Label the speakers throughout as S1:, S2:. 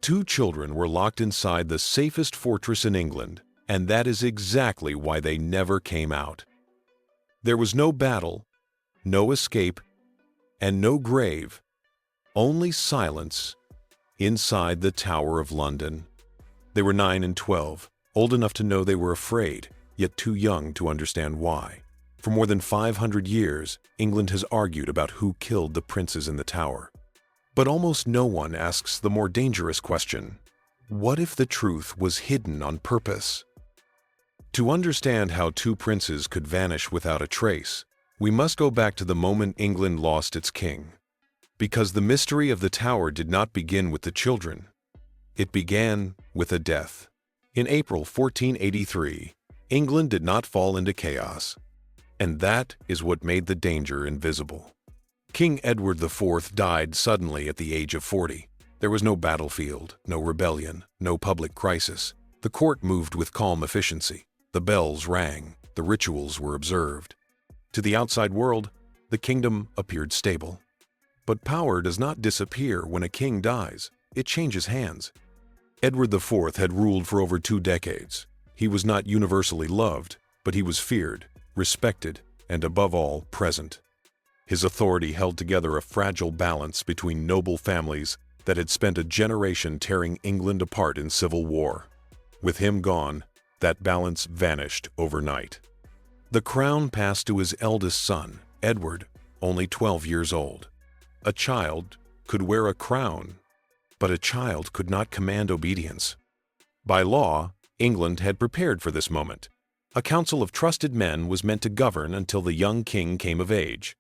S1: Two children were locked inside the safest fortress in England, and that is exactly why they never came out. There was no battle, no escape, and no grave, only silence inside the Tower of London. They were 9 and 12, old enough to know they were afraid, yet too young to understand why. For more than 500 years, England has argued about who killed the princes in the tower. But almost no one asks the more dangerous question: what if the truth was hidden on purpose? To understand how two princes could vanish without a trace, we must go back to the moment England lost its king. Because the mystery of the tower did not begin with the children. It began with a death. In April 1483, England did not fall into chaos. And that is what made the danger invisible. King Edward IV died suddenly at the age of 40. There was no battlefield, no rebellion, no public crisis. The court moved with calm efficiency. The bells rang, the rituals were observed. To the outside world, the kingdom appeared stable. But power does not disappear when a king dies. It changes hands. Edward IV had ruled for over 2 decades. He was not universally loved, but he was feared, respected, and above all, present. His authority held together a fragile balance between noble families that had spent a generation tearing England apart in civil war. With him gone, that balance vanished overnight. The crown passed to his eldest son, Edward, only 12 years old. A child could wear a crown, but a child could not command obedience. By law, England had prepared for this moment. A council of trusted men was meant to govern until the young king came of age.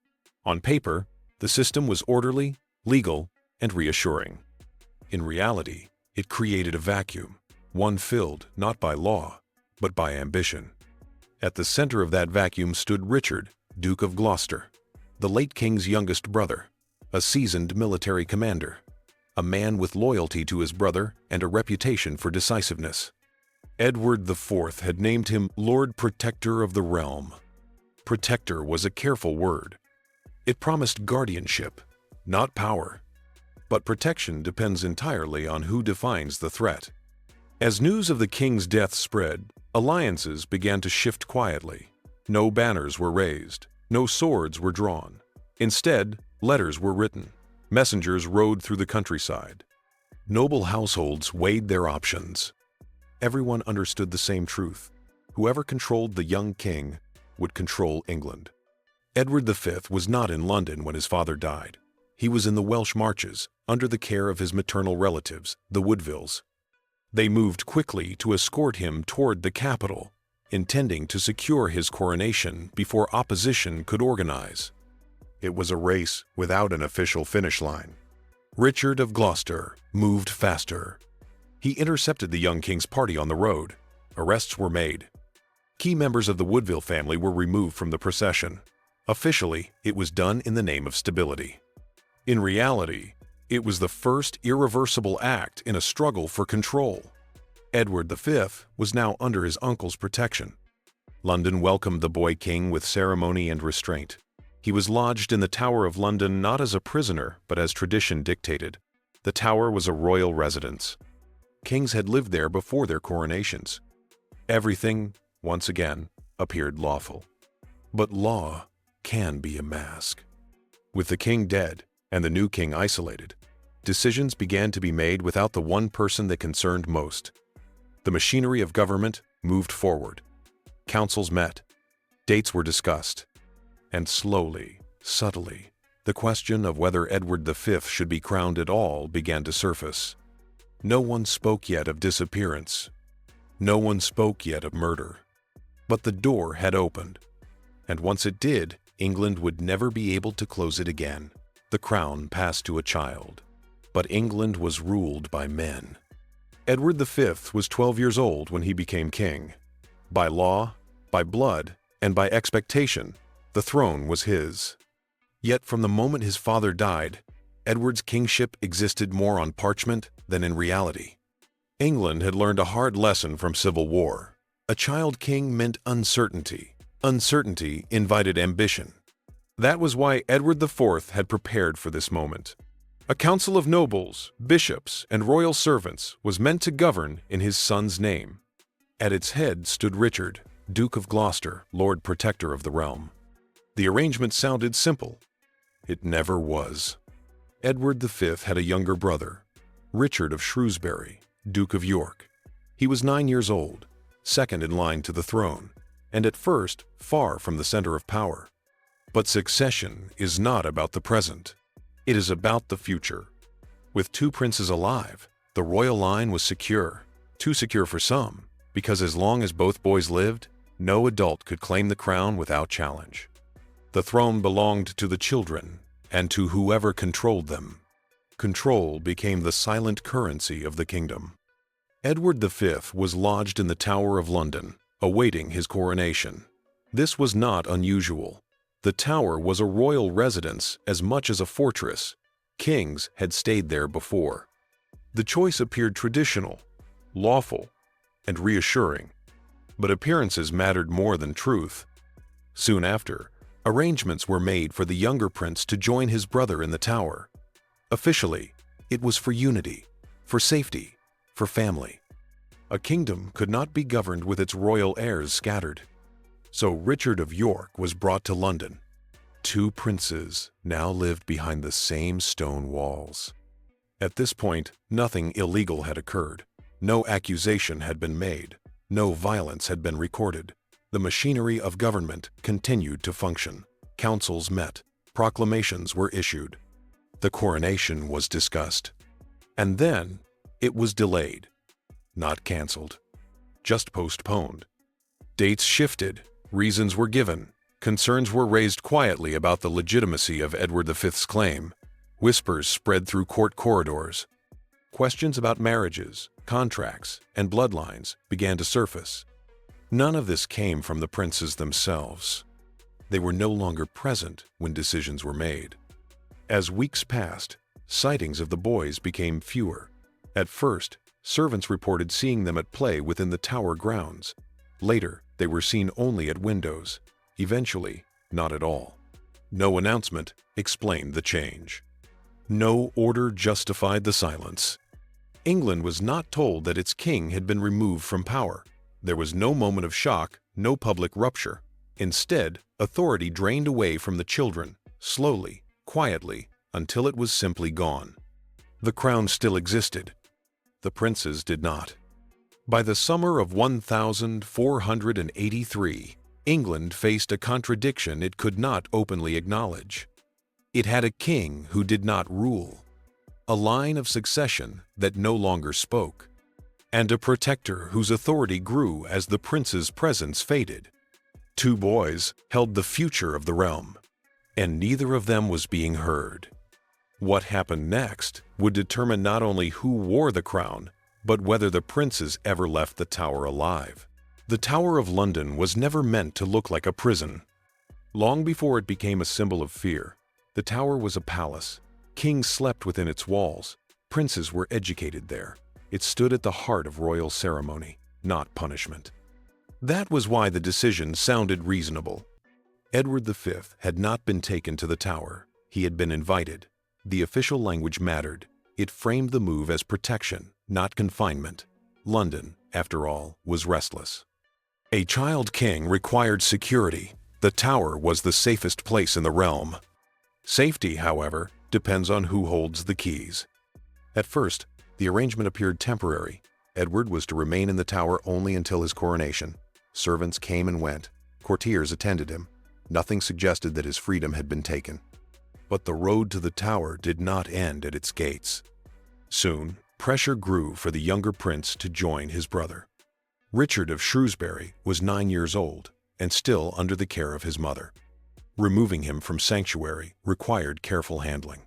S1: On paper, the system was orderly, legal, and reassuring. In reality, it created a vacuum, one filled not by law, but by ambition. At the center of that vacuum stood Richard, Duke of Gloucester, the late king's youngest brother, a seasoned military commander, a man with loyalty to his brother and a reputation for decisiveness. Edward IV had named him Lord Protector of the Realm. Protector was a careful word. It promised guardianship, not power. But protection depends entirely on who defines the threat. As news of the king's death spread, alliances began to shift quietly. No banners were raised, no swords were drawn. Instead, letters were written. Messengers rode through the countryside. Noble households weighed their options. Everyone understood the same truth. Whoever controlled the young king would control England. Edward V was not in London when his father died. He was in the Welsh Marches, under the care of his maternal relatives, the Woodvilles. They moved quickly to escort him toward the capital, intending to secure his coronation before opposition could organize. It was a race without an official finish line. Richard of Gloucester moved faster. He intercepted the young king's party on the road. Arrests were made. Key members of the Woodville family were removed from the procession. Officially, it was done in the name of stability. In reality, it was the first irreversible act in a struggle for control. Edward V was now under his uncle's protection. London welcomed the boy king with ceremony and restraint. He was lodged in the Tower of London not as a prisoner, but as tradition dictated. The Tower was a royal residence. Kings had lived there before their coronations. Everything, once again, appeared lawful. But law can be a mask. With the king dead and the new king isolated, decisions began to be made without the one person that concerned most. The machinery of government moved forward. Councils met. Dates were discussed. And slowly, subtly, the question of whether Edward V should be crowned at all began to surface. No one spoke yet of disappearance. No one spoke yet of murder. But the door had opened. And once it did, England would never be able to close it again. The crown passed to a child. But England was ruled by men. Edward V was 12 years old when he became king. By law, by blood, and by expectation, the throne was his. Yet from the moment his father died, Edward's kingship existed more on parchment than in reality. England had learned a hard lesson from civil war. A child king meant uncertainty. Uncertainty invited ambition. That was why Edward IV had prepared for this moment. A council of nobles, bishops, and royal servants was meant to govern in his son's name. At its head stood Richard, Duke of Gloucester, Lord Protector of the realm. The arrangement sounded simple. It never was. Edward V had a younger brother, Richard of Shrewsbury, Duke of York. He was 9 years old, second in line to the throne, and at first far from the center of power. But succession is not about the present. It is about the future. With two princes alive, the royal line was secure. Too secure for some, because as long as both boys lived, no adult could claim the crown without challenge. The throne belonged to the children and to whoever controlled them. Control became the silent currency of the kingdom. Edward V was lodged in the Tower of London, awaiting his coronation. This was not unusual. The Tower was a royal residence as much as a fortress. Kings had stayed there before. The choice appeared traditional, lawful, and reassuring. But appearances mattered more than truth. Soon after, arrangements were made for the younger prince to join his brother in the Tower. Officially, it was for unity, for safety, for family. A kingdom could not be governed with its royal heirs scattered. So Richard of York was brought to London. Two princes now lived behind the same stone walls. At this point, nothing illegal had occurred. No accusation had been made. No violence had been recorded. The machinery of government continued to function. Councils met. Proclamations were issued. The coronation was discussed. And then it was delayed. Not canceled. Just postponed. Dates shifted. Reasons were given. Concerns were raised quietly about the legitimacy of Edward V's claim. Whispers spread through court corridors. Questions about marriages, contracts, and bloodlines began to surface. None of this came from the princes themselves. They were no longer present when decisions were made. As weeks passed, sightings of the boys became fewer. At first, servants reported seeing them at play within the Tower grounds. Later, they were seen only at windows. Eventually, not at all. No announcement explained the change. No order justified the silence. England was not told that its king had been removed from power. There was no moment of shock, no public rupture. Instead, authority drained away from the children, slowly, quietly, until it was simply gone. The crown still existed. The princes did not. By the summer of 1483, England faced a contradiction it could not openly acknowledge. It had a king who did not rule, a line of succession that no longer spoke, and a protector whose authority grew as the prince's presence faded. Two boys held the future of the realm, and neither of them was being heard. What happened next would determine not only who wore the crown, but whether the princes ever left the Tower alive. The Tower of London was never meant to look like a prison. Long before it became a symbol of fear, the Tower was a palace. Kings slept within its walls. Princes were educated there. It stood at the heart of royal ceremony, not punishment. That was why the decision sounded reasonable. Edward V had not been taken to the Tower. He had been invited. The official language mattered. It framed the move as protection, not confinement. London, after all, was restless. A child king required security. The Tower was the safest place in the realm. Safety, however, depends on who holds the keys. At first, the arrangement appeared temporary. Edward was to remain in the Tower only until his coronation. Servants came and went. Courtiers attended him. Nothing suggested that his freedom had been taken. But the road to the Tower did not end at its gates. Soon, pressure grew for the younger prince to join his brother. Richard of Shrewsbury was 9 years old and still under the care of his mother. Removing him from sanctuary required careful handling.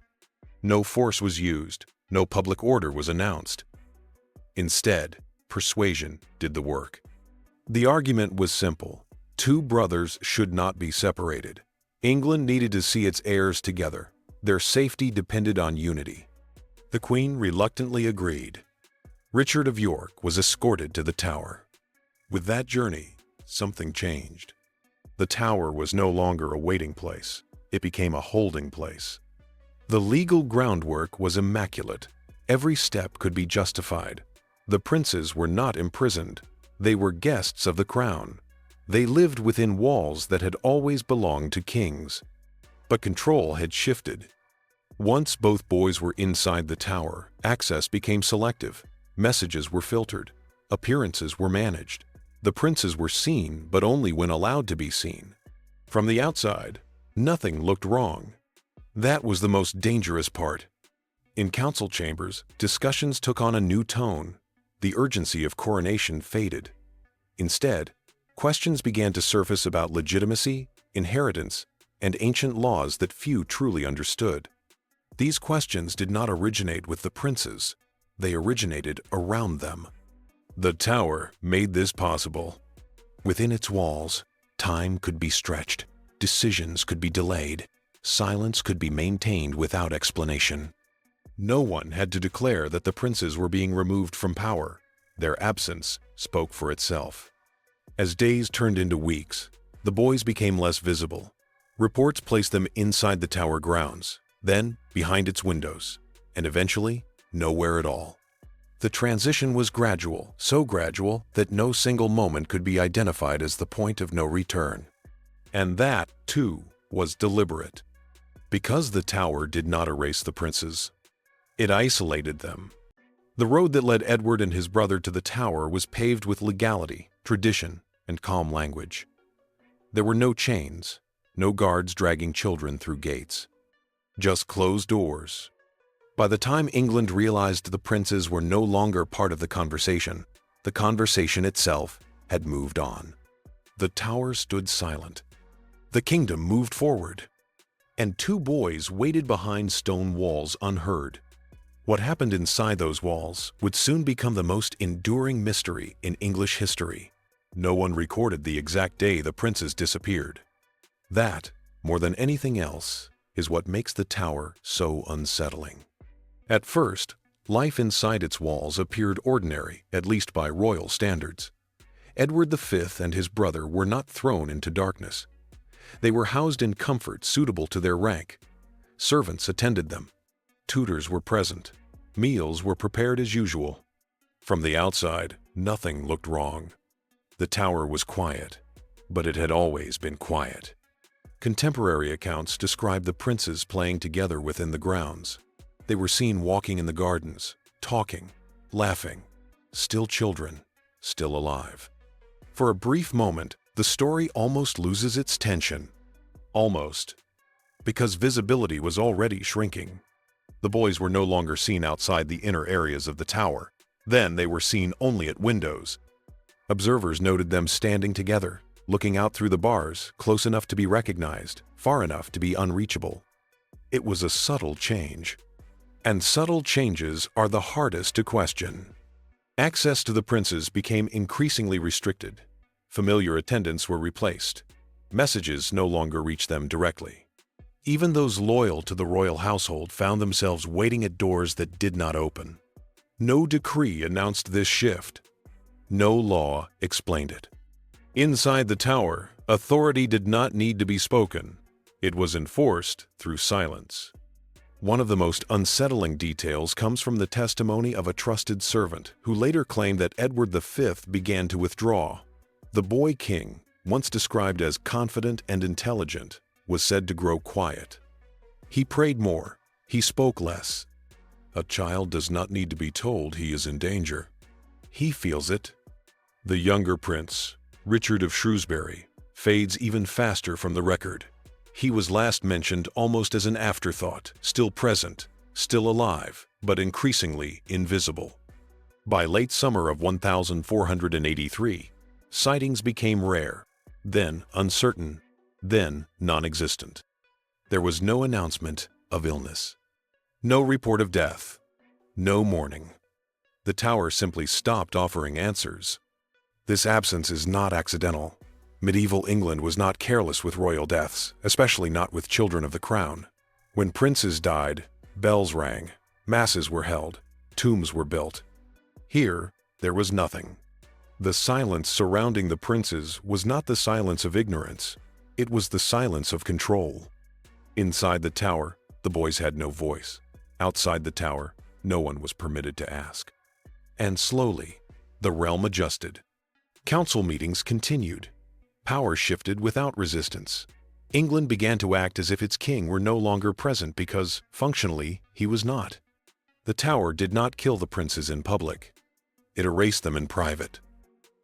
S1: No force was used, no public order was announced. Instead, persuasion did the work. The argument was simple. Two brothers should not be separated. England needed to see its heirs together. Their safety depended on unity. The Queen reluctantly agreed. Richard of York was escorted to the Tower. With that journey, something changed. The Tower was no longer a waiting place. It became a holding place. The legal groundwork was immaculate. Every step could be justified. The princes were not imprisoned. They were guests of the crown. They lived within walls that had always belonged to kings. But control had shifted. Once both boys were inside the tower, access became selective. Messages were filtered. Appearances were managed. The princes were seen, but only when allowed to be seen. From the outside, nothing looked wrong. That was the most dangerous part. In council chambers, discussions took on a new tone. The urgency of coronation faded. Instead, questions began to surface about legitimacy, inheritance, and ancient laws that few truly understood. These questions did not originate with the princes. They originated around them. The tower made this possible. Within its walls, time could be stretched, decisions could be delayed, silence could be maintained without explanation. No one had to declare that the princes were being removed from power. Their absence spoke for itself. As days turned into weeks, the boys became less visible. Reports placed them inside the tower grounds, then behind its windows, and eventually nowhere at all. The transition was gradual, so gradual that no single moment could be identified as the point of no return. And that, too, was deliberate. Because the tower did not erase the princes, it isolated them. The road that led Edward and his brother to the tower was paved with legality, tradition, and calm language. There were no chains, no guards dragging children through gates. Just closed doors. By the time England realized the princes were no longer part of the conversation itself had moved on. The tower stood silent. The kingdom moved forward. And two boys waited behind stone walls unheard. What happened inside those walls would soon become the most enduring mystery in English history. No one recorded the exact day the princes disappeared. That, more than anything else, is what makes the tower so unsettling. At first, life inside its walls appeared ordinary, at least by royal standards. Edward V and his brother were not thrown into darkness. They were housed in comfort suitable to their rank. Servants attended them. Tutors were present. Meals were prepared as usual. From the outside, nothing looked wrong. The tower was quiet, but it had always been quiet. Contemporary accounts describe the princes playing together within the grounds. They were seen walking in the gardens, talking, laughing, still children, still alive. For a brief moment, the story almost loses its tension. Almost. Because visibility was already shrinking. The boys were no longer seen outside the inner areas of the tower. Then they were seen only at windows. Observers noted them standing together, looking out through the bars, close enough to be recognized, far enough to be unreachable. It was a subtle change. And subtle changes are the hardest to question. Access to the princes became increasingly restricted. Familiar attendants were replaced. Messages no longer reached them directly. Even those loyal to the royal household found themselves waiting at doors that did not open. No decree announced this shift. No law explained it. Inside the tower, authority did not need to be spoken. It was enforced through silence. One of the most unsettling details comes from the testimony of a trusted servant who later claimed that Edward V began to withdraw. The boy king, once described as confident and intelligent, was said to grow quiet. He prayed more. He spoke less. A child does not need to be told he is in danger. He feels it. The younger prince, Richard of Shrewsbury, fades even faster from the record. He was last mentioned almost as an afterthought, still present, still alive, but increasingly invisible. By late summer of 1483, sightings became rare, then uncertain, then non-existent. There was no announcement of illness, no report of death, no mourning. The tower simply stopped offering answers. This absence is not accidental. Medieval England was not careless with royal deaths, especially not with children of the crown. When princes died, bells rang, masses were held, tombs were built. Here, there was nothing. The silence surrounding the princes was not the silence of ignorance. It was the silence of control. Inside the tower, The boys had no voice. Outside the tower, no one was permitted to ask. And slowly, the realm adjusted. Council meetings continued. Power shifted without resistance. England began to act as if its king were no longer present because, functionally, he was not. The tower did not kill the princes in public. It erased them in private.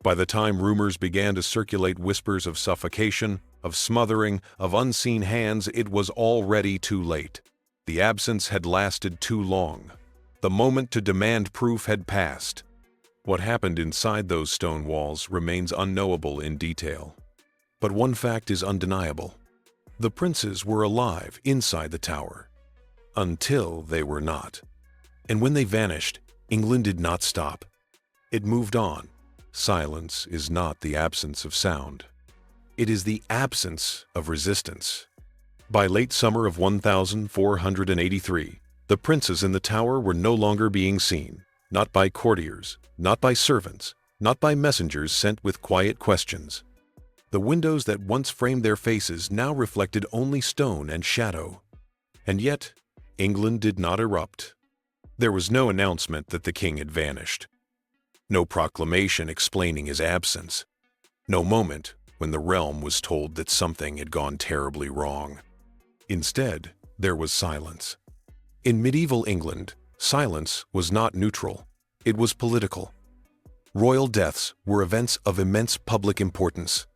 S1: By the time rumors began to circulate, whispers of suffocation, of smothering, of unseen hands, it was already too late. The absence had lasted too long. The moment to demand proof had passed. What happened inside those stone walls remains unknowable in detail. But one fact is undeniable. The princes were alive inside the tower. Until they were not. And when they vanished, England did not stop. It moved on. Silence is not the absence of sound. It is the absence of resistance. By late summer of 1483, the princes in the tower were no longer being seen, not by courtiers, not by servants, not by messengers sent with quiet questions. The windows that once framed their faces now reflected only stone and shadow. And yet, England did not erupt. There was no announcement that the king had vanished. No proclamation explaining his absence. No moment when the realm was told that something had gone terribly wrong. Instead, there was silence. In medieval England, silence was not neutral. It was political. Royal deaths were events of immense public importance.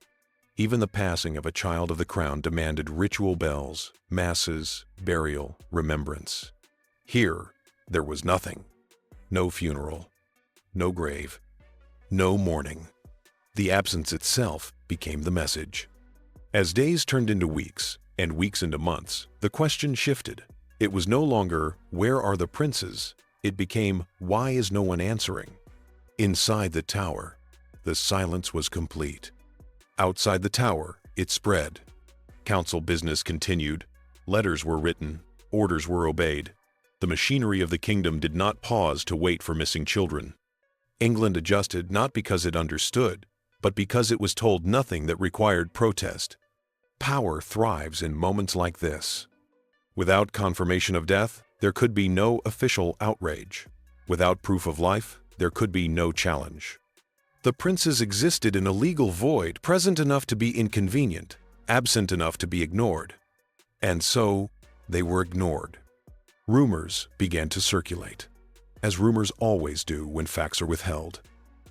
S1: Even the passing of a child of the crown demanded ritual bells, masses, burial, remembrance. Here, there was nothing. No funeral. No grave. No mourning. The absence itself became the message. As days turned into weeks, and weeks into months, the question shifted. It was no longer, "Where are the princes?" It became, "Why is no one answering?" Inside the tower, the silence was complete. Outside the tower, it spread. Council business continued. Letters were written. Orders were obeyed. The machinery of the kingdom did not pause to wait for missing children. England adjusted not because it understood, but because it was told nothing that required protest. Power thrives in moments like this. Without confirmation of death, there could be no official outrage. Without proof of life, there could be no challenge. The princes existed in a legal void, present enough to be inconvenient, absent enough to be ignored. And so, they were ignored. Rumors began to circulate, as rumors always do when facts are withheld.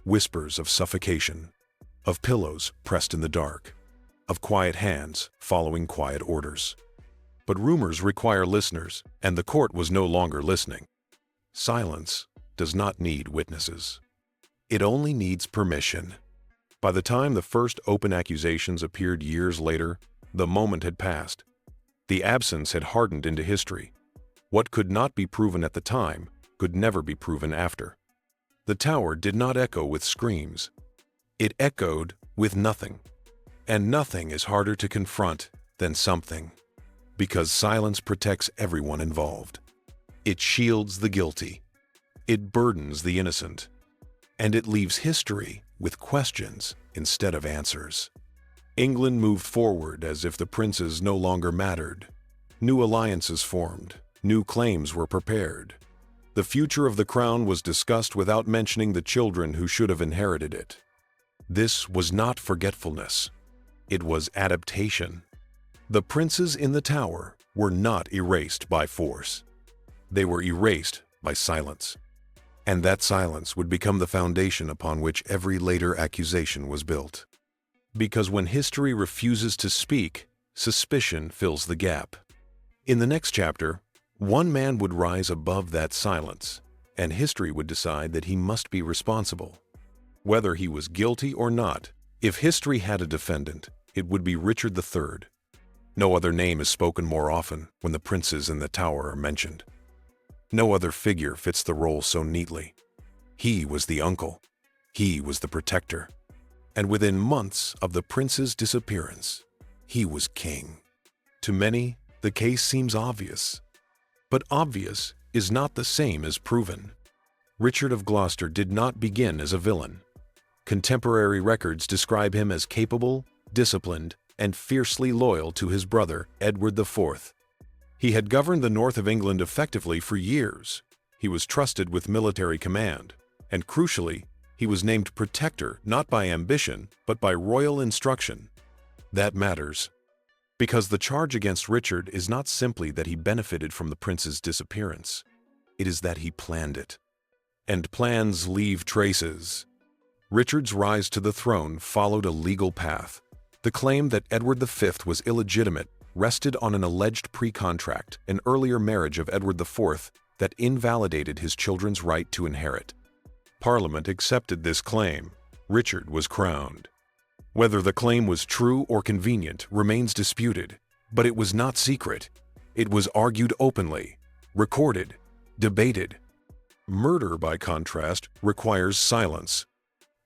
S1: Whispers of suffocation, of pillows pressed in the dark, of quiet hands following quiet orders. But rumors require listeners, and the court was no longer listening. Silence does not need witnesses. It only needs permission. By the time the first open accusations appeared years later, the moment had passed. The absence had hardened into history. What could not be proven at the time could never be proven after. The tower did not echo with screams. It echoed with nothing. And nothing is harder to confront than something, because silence protects everyone involved. It shields the guilty. It burdens the innocent. And it leaves history with questions instead of answers. England moved forward as if the princes no longer mattered. New alliances formed. New claims were prepared. The future of the crown was discussed without mentioning the children who should have inherited it. This was not forgetfulness. It was adaptation. The princes in the tower were not erased by force. They were erased by silence. And that silence would become the foundation upon which every later accusation was built. Because when history refuses to speak, suspicion fills the gap. In the next chapter, one man would rise above that silence, and history would decide that he must be responsible. Whether he was guilty or not, if history had a defendant, it would be Richard III. No other name is spoken more often when the princes in the tower are mentioned. No other figure fits the role so neatly. He was the uncle. He was the protector. And within months of the prince's disappearance, he was king. To many, the case seems obvious. But obvious is not the same as proven. Richard of Gloucester did not begin as a villain. Contemporary records describe him as capable, disciplined, and fiercely loyal to his brother, Edward IV. He had governed the north of England effectively for years. He was trusted with military command, and crucially, he was named protector not by ambition, but by royal instruction. That matters, because the charge against Richard is not simply that he benefited from the prince's disappearance. It is that he planned it. And plans leave traces. Richard's rise to the throne followed a legal path. The claim that Edward V was illegitimate rested on an alleged pre-contract, an earlier marriage of Edward IV that invalidated his children's right to inherit. Parliament accepted this claim. Richard was crowned. Whether the claim was true or convenient remains disputed, but it was not secret. It was argued openly, recorded, debated. Murder, by contrast, requires silence.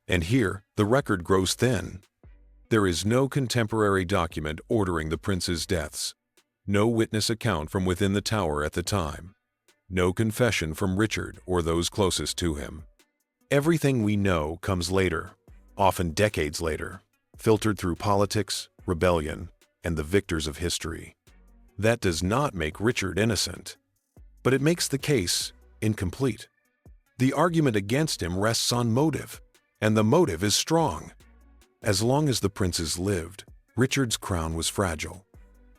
S1: And here, the record grows thin. There is no contemporary document ordering the prince's deaths, no witness account from within the tower at the time, no confession from Richard or those closest to him. Everything we know comes later, often decades later, filtered through politics, rebellion, and the victors of history. That does not make Richard innocent, but it makes the case incomplete. The argument against him rests on motive, and the motive is strong. As long as the princes lived, Richard's crown was fragile.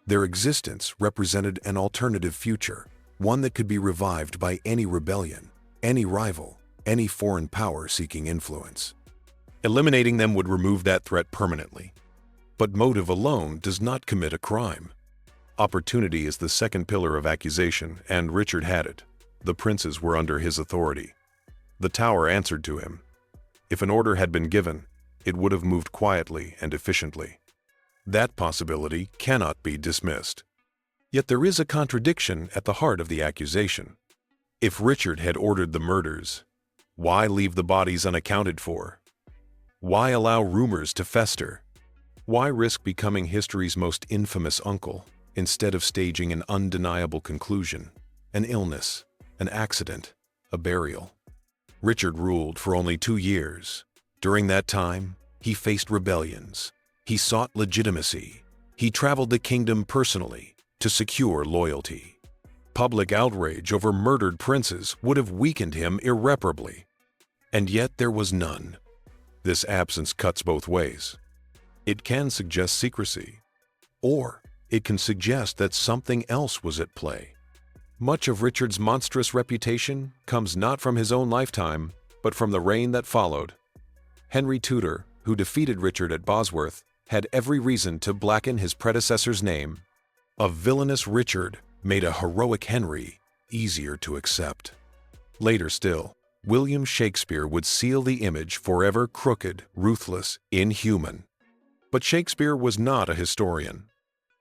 S1: Their existence represented an alternative future, one that could be revived by any rebellion, any rival, any foreign power seeking influence. Eliminating them would remove that threat permanently. But motive alone does not commit a crime. Opportunity is the second pillar of accusation, and Richard had it. The princes were under his authority. The tower answered to him. If an order had been given, it would have moved quietly and efficiently. That possibility cannot be dismissed. Yet there is a contradiction at the heart of the accusation. If Richard had ordered the murders, why leave the bodies unaccounted for? Why allow rumors to fester? Why risk becoming history's most infamous uncle instead of staging an undeniable conclusion, an illness, an accident, a burial? Richard ruled for only 2 years. During that time, he faced rebellions. He sought legitimacy. He traveled the kingdom personally to secure loyalty. Public outrage over murdered princes would have weakened him irreparably. And yet there was none. This absence cuts both ways. It can suggest secrecy, or it can suggest that something else was at play. Much of Richard's monstrous reputation comes not from his own lifetime, but from the reign that followed. Henry Tudor, who defeated Richard at Bosworth, had every reason to blacken his predecessor's name. A villainous Richard made a heroic Henry easier to accept. Later still, William Shakespeare would seal the image forever crooked, ruthless, inhuman. But Shakespeare was not a historian.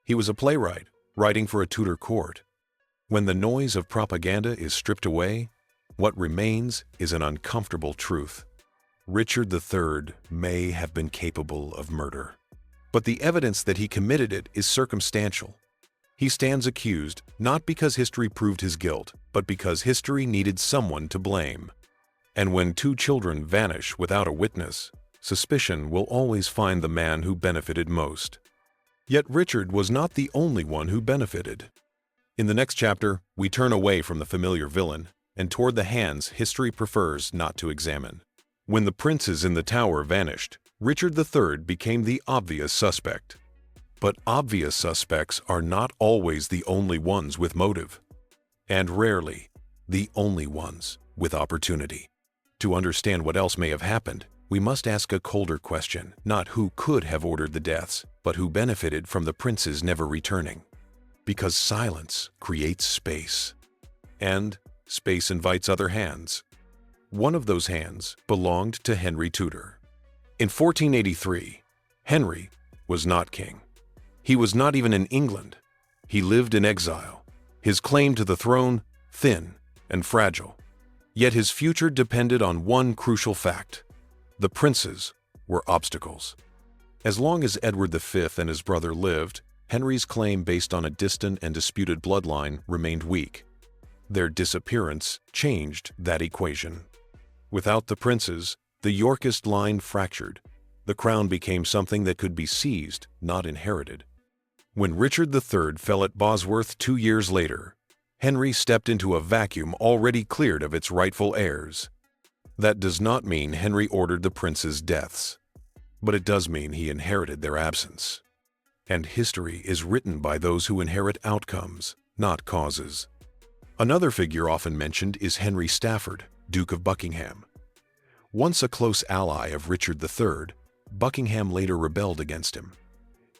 S1: He was a playwright, writing for a Tudor court. When the noise of propaganda is stripped away, what remains is an uncomfortable truth. Richard III may have been capable of murder, but the evidence that he committed it is circumstantial. He stands accused not because history proved his guilt, but because history needed someone to blame. And when 2 children vanish without a witness, suspicion will always find the man who benefited most. Yet Richard was not the only one who benefited. In the next chapter, we turn away from the familiar villain and toward the hands history prefers not to examine. When the princes in the tower vanished, Richard III became the obvious suspect. But obvious suspects are not always the only ones with motive, and rarely the only ones with opportunity. To understand what else may have happened, we must ask a colder question, not who could have ordered the deaths, but who benefited from the princes never returning. Because silence creates space, and space invites other hands. One of those hands belonged to Henry Tudor. In 1483, Henry was not king. He was not even in England. He lived in exile, his claim to the throne thin and fragile. Yet his future depended on one crucial fact. The princes were obstacles. As long as Edward V and his brother lived, Henry's claim based on a distant and disputed bloodline remained weak. Their disappearance changed that equation. Without the princes, the Yorkist line fractured. The crown became something that could be seized, not inherited. When Richard III fell at Bosworth 2 years later, Henry stepped into a vacuum already cleared of its rightful heirs. That does not mean Henry ordered the princes' deaths, but it does mean he inherited their absence. And history is written by those who inherit outcomes, not causes. Another figure often mentioned is Henry Stafford, Duke of Buckingham. Once a close ally of Richard III, Buckingham later rebelled against him.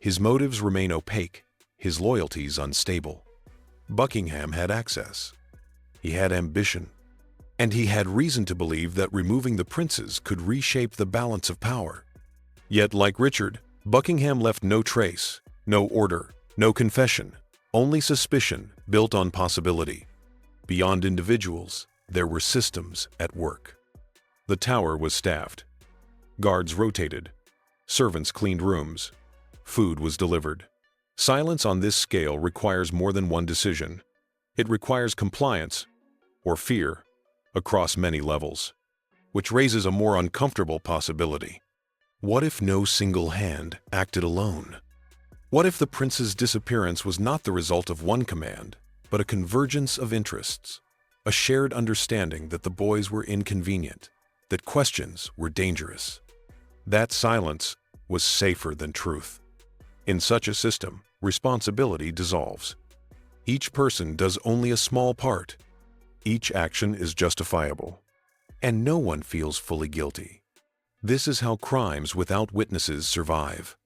S1: His motives remain opaque, his loyalties unstable. Buckingham had access. He had ambition. And he had reason to believe that removing the princes could reshape the balance of power. Yet, like Richard, Buckingham left no trace, no order, no confession, only suspicion built on possibility. Beyond individuals, there were systems at work. The Tower was staffed. Guards rotated. Servants cleaned rooms. Food was delivered. Silence on this scale requires more than one decision. It requires compliance, or fear, across many levels, which raises a more uncomfortable possibility. What if no single hand acted alone? What if the prince's disappearance was not the result of one command, but a convergence of interests, a shared understanding that the boys were inconvenient, that questions were dangerous? That silence was safer than truth. In such a system, responsibility dissolves. Each person does only a small part. Each action is justifiable, and no one feels fully guilty. This is how crimes without witnesses survive.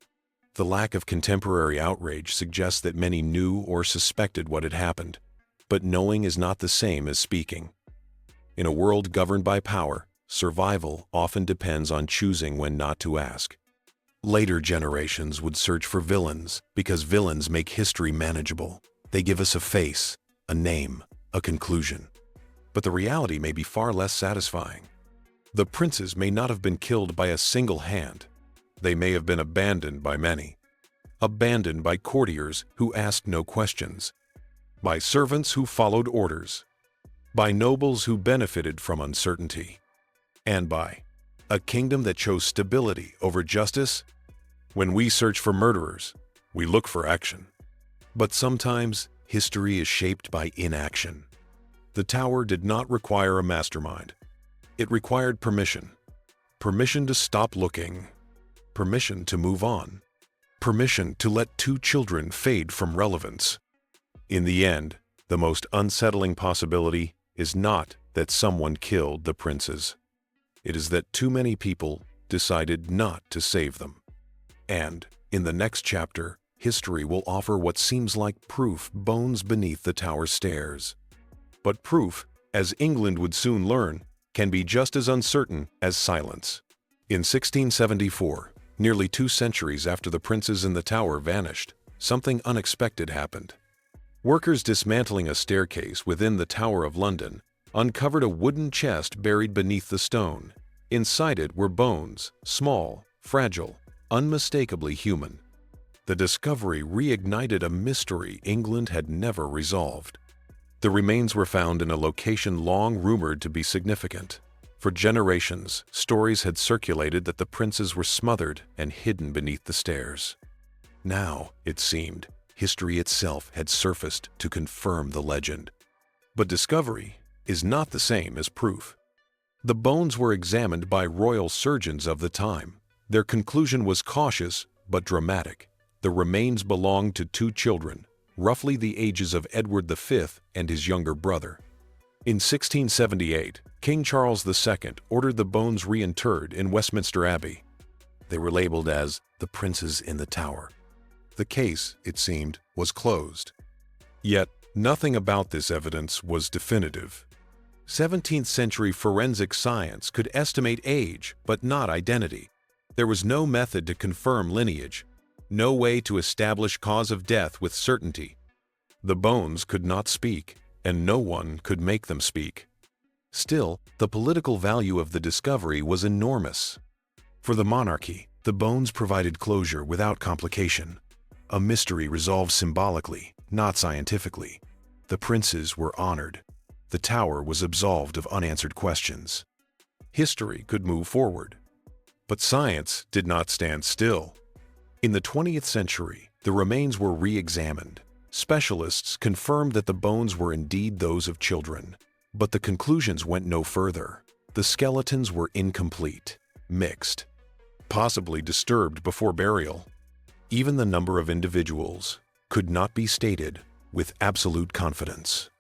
S1: The lack of contemporary outrage suggests that many knew or suspected what had happened, but knowing is not the same as speaking. In a world governed by power, survival often depends on choosing when not to ask. Later generations would search for villains because villains make history manageable. They give us a face, a name, a conclusion. But the reality may be far less satisfying. The princes may not have been killed by a single hand. They may have been abandoned by many. Abandoned by courtiers who asked no questions, by servants who followed orders, by nobles who benefited from uncertainty, and by a kingdom that chose stability over justice. When we search for murderers, we look for action. But sometimes history is shaped by inaction. The Tower did not require a mastermind. It required permission. Permission to stop looking. Permission to move on. Permission to let 2 children fade from relevance. In the end, the most unsettling possibility is not that someone killed the princes. It is that too many people decided not to save them. And, in the next chapter, history will offer what seems like proof bones beneath the Tower stairs. But proof, as England would soon learn, can be just as uncertain as silence. In 1674, nearly 2 centuries after the princes in the Tower vanished, something unexpected happened. Workers dismantling a staircase within the Tower of London uncovered a wooden chest buried beneath the stone. Inside it were bones, small, fragile, unmistakably human. The discovery reignited a mystery England had never resolved. The remains were found in a location long rumored to be significant. For generations, stories had circulated that the princes were smothered and hidden beneath the stairs. Now, it seemed, history itself had surfaced to confirm the legend. But discovery is not the same as proof. The bones were examined by royal surgeons of the time. Their conclusion was cautious but dramatic. The remains belonged to 2 children, roughly the ages of Edward V and his younger brother. In 1678, King Charles II ordered the bones reinterred in Westminster Abbey. They were labeled as the princes in the Tower. The case, it seemed, was closed. Yet, nothing about this evidence was definitive. 17th century forensic science could estimate age, but not identity. There was no method to confirm lineage, no way to establish cause of death with certainty. The bones could not speak, and no one could make them speak. Still, the political value of the discovery was enormous. For the monarchy, the bones provided closure without complication. A mystery resolved symbolically, not scientifically. The princes were honored. The Tower was absolved of unanswered questions. History could move forward. But science did not stand still. In the 20th century, The remains were re-examined. Specialists confirmed that the bones were indeed those of children. But the conclusions went no further. The skeletons were incomplete, mixed, possibly disturbed before burial. Even the number of individuals could not be stated with absolute confidence.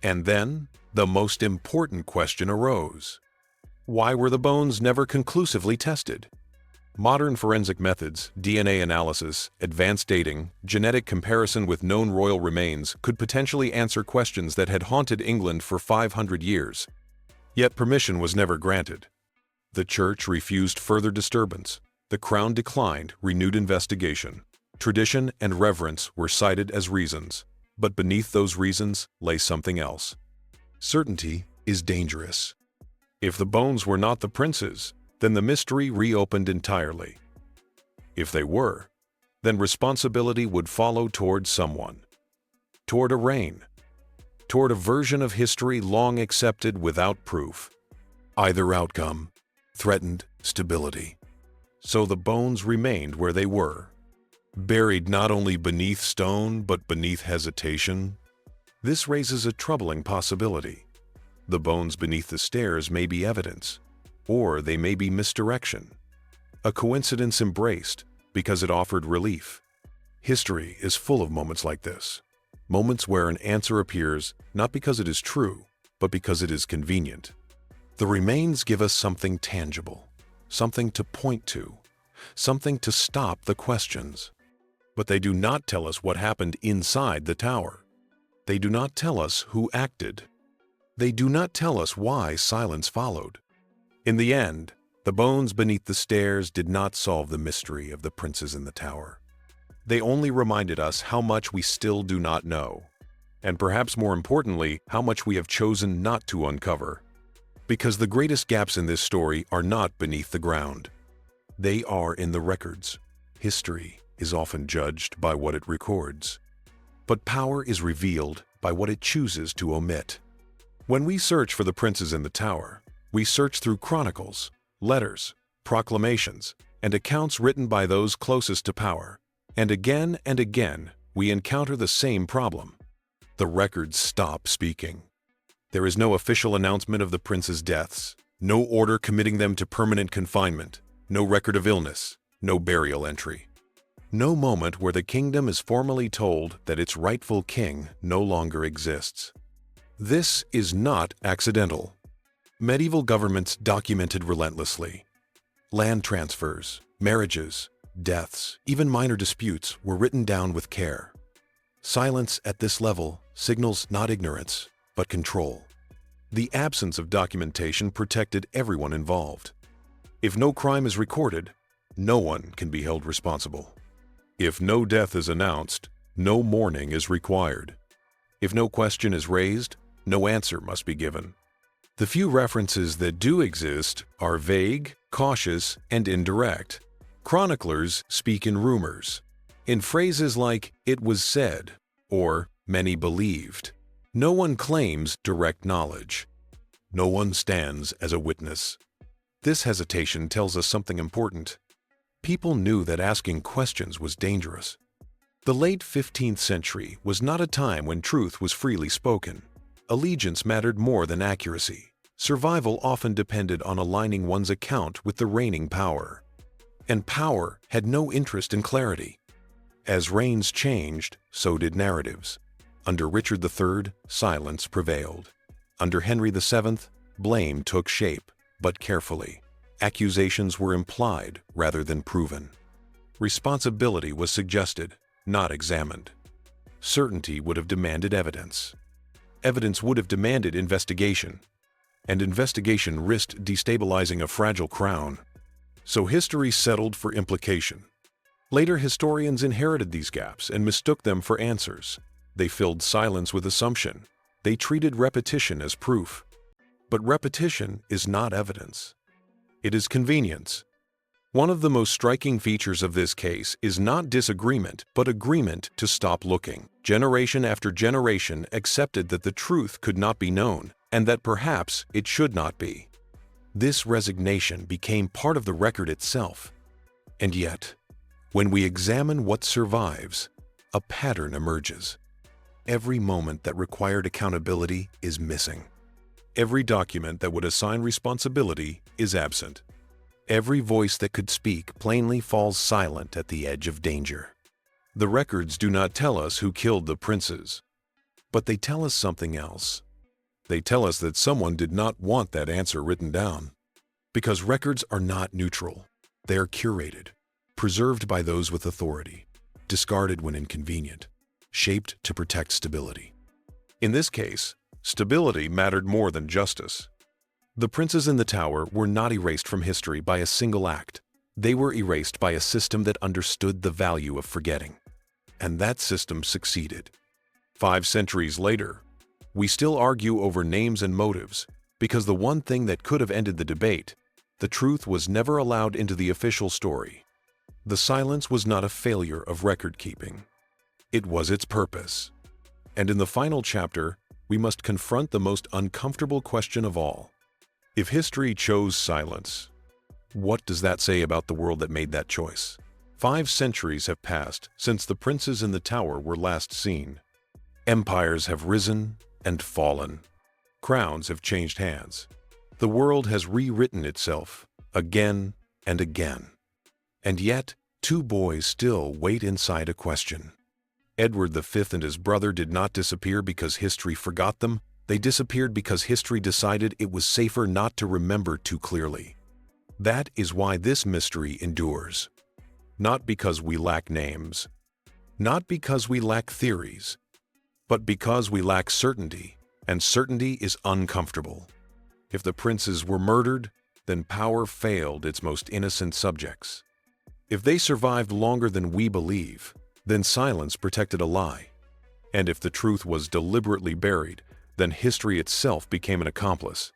S1: And then, the most important question arose. Why were the bones never conclusively tested? Modern forensic methods, DNA analysis, advanced dating, genetic comparison with known royal remains could potentially answer questions that had haunted England for 500 years. Yet permission was never granted. The Church refused further disturbance. The Crown declined renewed investigation. Tradition and reverence were cited as reasons, but beneath those reasons lay something else. Certainty is dangerous. If the bones were not the prince's, then the mystery reopened entirely. If they were, then responsibility would follow toward someone, toward a reign, toward a version of history long accepted without proof. Either outcome threatened stability. So the bones remained where they were, buried not only beneath stone but beneath hesitation. This raises a troubling possibility. The bones beneath the stairs may be evidence, or they may be misdirection. A coincidence embraced because it offered relief. History is full of moments like this. Moments where an answer appears not because it is true, but because it is convenient. The remains give us something tangible, something to point to, something to stop the questions. But they do not tell us what happened inside the tower. They do not tell us who acted. They do not tell us why silence followed. In the end, the bones beneath the stairs did not solve the mystery of the princes in the tower. They only reminded us how much we still do not know, and perhaps more importantly, how much we have chosen not to uncover. Because the greatest gaps in this story are not beneath the ground. They are in the records. History is often judged by what it records, but power is revealed by what it chooses to omit. When we search for the princes in the tower, we search through chronicles, letters, proclamations, and accounts written by those closest to power. And again, we encounter the same problem. The records stop speaking. There is no official announcement of the princes' deaths, no order committing them to permanent confinement, no record of illness, no burial entry. No moment where the kingdom is formally told that its rightful king no longer exists. This is not accidental. Medieval governments documented relentlessly. Land transfers, marriages, deaths, even minor disputes were written down with care. Silence at this level signals not ignorance, but control. The absence of documentation protected everyone involved. If no crime is recorded, no one can be held responsible. If no death is announced, no mourning is required. If no question is raised, no answer must be given. The few references that do exist are vague, cautious, and indirect. Chroniclers speak in rumors, in phrases like "it was said" or "many believed." No one claims direct knowledge. No one stands as a witness. This hesitation tells us something important. People knew that asking questions was dangerous. The late 15th century was not a time when truth was freely spoken. Allegiance mattered more than accuracy. Survival often depended on aligning one's account with the reigning power. And power had no interest in clarity. As reigns changed, so did narratives. Under Richard III, silence prevailed. Under Henry VII, blame took shape, but carefully. Accusations were implied rather than proven. Responsibility was suggested, not examined. Certainty would have demanded evidence. Evidence would have demanded investigation. And investigation risked destabilizing a fragile crown. So history settled for implication. Later historians inherited these gaps and mistook them for answers. They filled silence with assumption. They treated repetition as proof. But repetition is not evidence. It is convenience. One of the most striking features of this case is not disagreement, but agreement to stop looking. Generation after generation accepted that the truth could not be known, and that perhaps it should not be. This resignation became part of the record itself. And yet, When we examine what survives, a pattern emerges. Every moment that required accountability is missing. Every document that would assign responsibility is absent. Every voice that could speak plainly falls silent at the edge of danger. The records do not tell us who killed the princes, but they tell us something else. They tell us that someone did not want that answer written down. Because records are not neutral. They are curated, preserved by those with authority, discarded when inconvenient, shaped to protect stability. In this case, stability mattered more than justice. The princes in the tower were not erased from history by a single act. They were erased by a system that understood the value of forgetting. And that system succeeded. 5 centuries later, we still argue over names and motives because the one thing that could have ended the debate, the truth, was never allowed into the official story. The silence was not a failure of record-keeping. It was its purpose. And in the final chapter, we must confront the most uncomfortable question of all. If history chose silence, what does that say about the world that made that choice? 5 centuries have passed since the princes in the tower were last seen. Empires have risen and fallen. Crowns have changed hands. The world has rewritten itself again and again. And yet, 2 boys still wait inside a question. Edward V and his brother did not disappear because history forgot them. They disappeared because history decided it was safer not to remember too clearly. That is why this mystery endures. Not because we lack names, not because we lack theories, but because we lack certainty, and certainty is uncomfortable. If the princes were murdered, then power failed its most innocent subjects. If they survived longer than we believe, then silence protected a lie. And if the truth was deliberately buried, then history itself became an accomplice.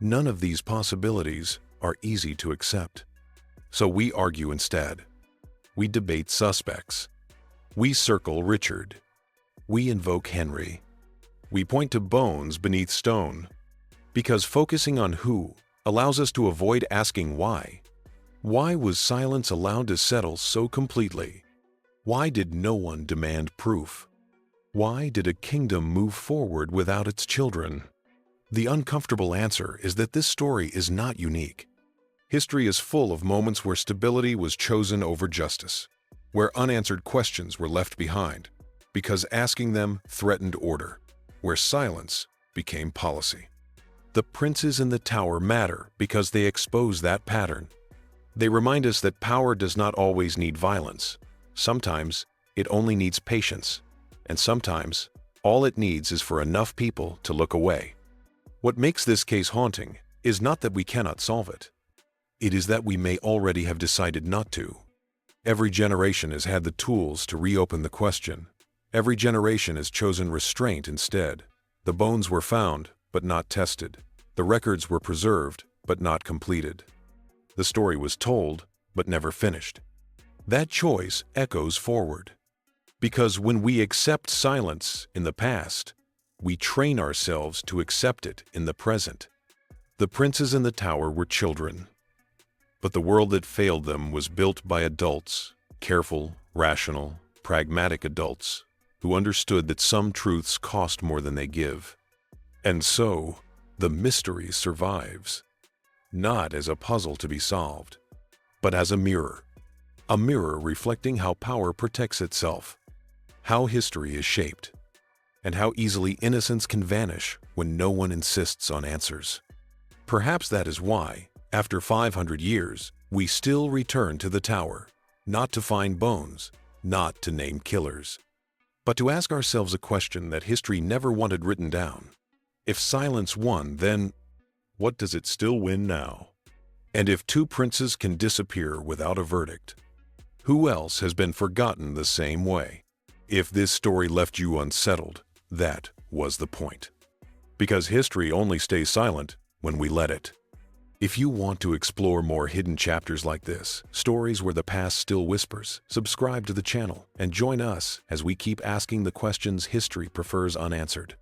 S1: None of these possibilities are easy to accept. So we argue instead. We debate suspects. We circle Richard. We invoke Henry. We point to bones beneath stone. Because focusing on who allows us to avoid asking why. Why was silence allowed to settle so completely? Why did no one demand proof? Why did a kingdom move forward without its children? The uncomfortable answer is that this story is not unique. History is full of moments where stability was chosen over justice, where unanswered questions were left behind, because asking them threatened order, where silence became policy. The princes in the tower matter because they expose that pattern. They remind us that power does not always need violence. Sometimes it only needs patience. And sometimes, all it needs is for enough people to look away. What makes this case haunting is not that we cannot solve it. It is that we may already have decided not to. Every generation has had the tools to reopen the question. Every generation has chosen restraint instead. The bones were found, but not tested. The records were preserved, but not completed. The story was told, but never finished. That choice echoes forward. Because when we accept silence in the past, we train ourselves to accept it in the present. The princes in the tower were children, but the world that failed them was built by adults, careful, rational, pragmatic adults, who understood that some truths cost more than they give. And so, the mystery survives, not as a puzzle to be solved, but as a mirror reflecting how power protects itself, how history is shaped, and how easily innocence can vanish when no one insists on answers. Perhaps that is why, after 500 years, we still return to the tower, not to find bones, not to name killers, but to ask ourselves a question that history never wanted written down. If silence won, then what does it still win now? And if 2 princes can disappear without a verdict, who else has been forgotten the same way? If this story left you unsettled, that was the point. Because history only stays silent when we let it. If you want to explore more hidden chapters like this, stories where the past still whispers, subscribe to the channel and join us as we keep asking the questions history prefers unanswered.